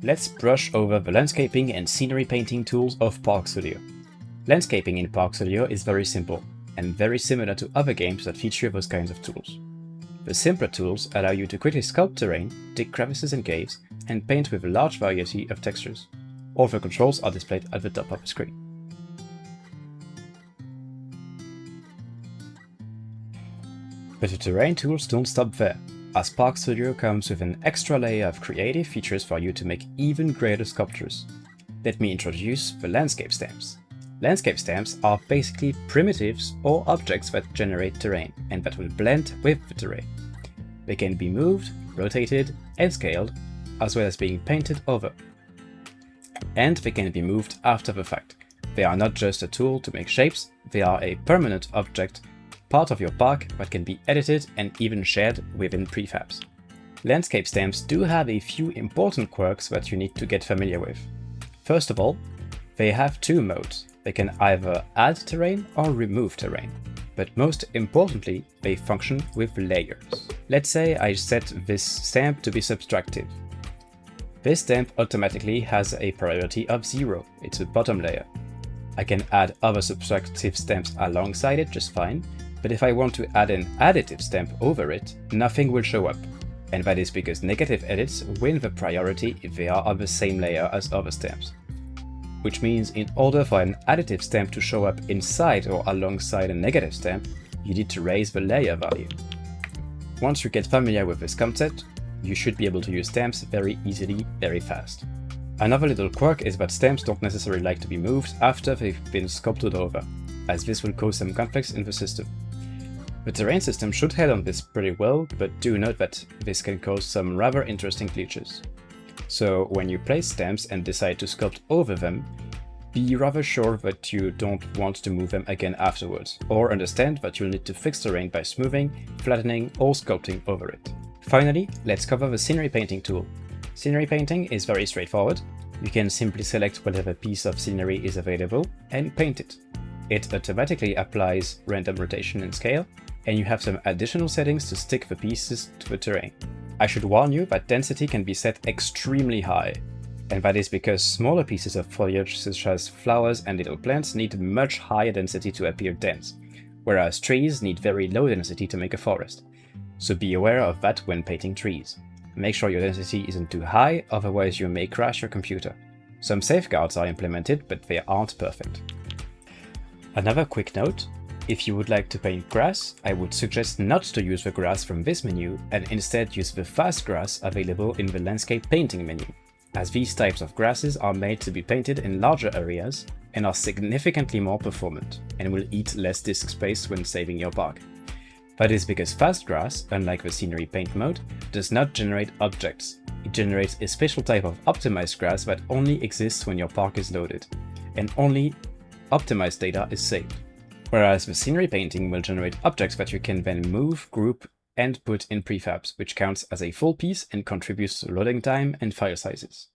Let's brush over the landscaping and scenery painting tools of Park Studio. Landscaping in Park Studio is very simple, and very similar to other games that feature those kinds of tools. The simpler tools allow you to quickly sculpt terrain, dig crevices and caves, and paint with a large variety of textures. All the controls are displayed at the top of the screen. But the terrain tools don't stop there, as Park Studio comes with an extra layer of creative features for you to make even greater sculptures. Let me introduce the landscape stamps. Landscape stamps are basically primitives or objects that generate terrain and that will blend with the terrain. They can be moved, rotated, and scaled, as well as being painted over. And they can be moved after the fact. They are not just a tool to make shapes, they are a permanent object, part of your park that can be edited and even shared within prefabs. Landscape stamps do have a few important quirks that you need to get familiar with. First of all, they have two modes. They can either add terrain or remove terrain. But most importantly, they function with layers. Let's say I set this stamp to be subtractive. This stamp automatically has a priority of 0, it's the bottom layer. I can add other subtractive stamps alongside it just fine, but if I want to add an additive stamp over it, nothing will show up. And that is because negative edits win the priority if they are on the same layer as other stamps. Which means in order for an additive stamp to show up inside or alongside a negative stamp, you need to raise the layer value. Once you get familiar with this concept, you should be able to use stamps very easily, very fast. Another little quirk is that stamps don't necessarily like to be moved after they've been sculpted over, as this will cause some conflicts in the system. The terrain system should handle this pretty well, but do note that this can cause some rather interesting glitches. So when you place stamps and decide to sculpt over them, be rather sure that you don't want to move them again afterwards, or understand that you'll need to fix terrain by smoothing, flattening, or sculpting over it. Finally, let's cover the scenery painting tool. Scenery painting is very straightforward. You can simply select whatever piece of scenery is available and paint it. It automatically applies random rotation and scale, and you have some additional settings to stick the pieces to the terrain. I should warn you that density can be set extremely high, and that is because smaller pieces of foliage such as flowers and little plants need much higher density to appear dense, whereas trees need very low density to make a forest. So be aware of that when painting trees. Make sure your density isn't too high, otherwise you may crash your computer. Some safeguards are implemented, but they aren't perfect. Another quick note. If you would like to paint grass, I would suggest not to use the grass from this menu and instead use the fast grass available in the landscape painting menu, as these types of grasses are made to be painted in larger areas and are significantly more performant and will eat less disk space when saving your park. That is because fast grass, unlike the scenery paint mode, does not generate objects. It generates a special type of optimized grass that only exists when your park is loaded, and only optimized data is saved. Whereas the scenery painting will generate objects that you can then move, group, and put in prefabs, which counts as a full piece and contributes to loading time and file sizes.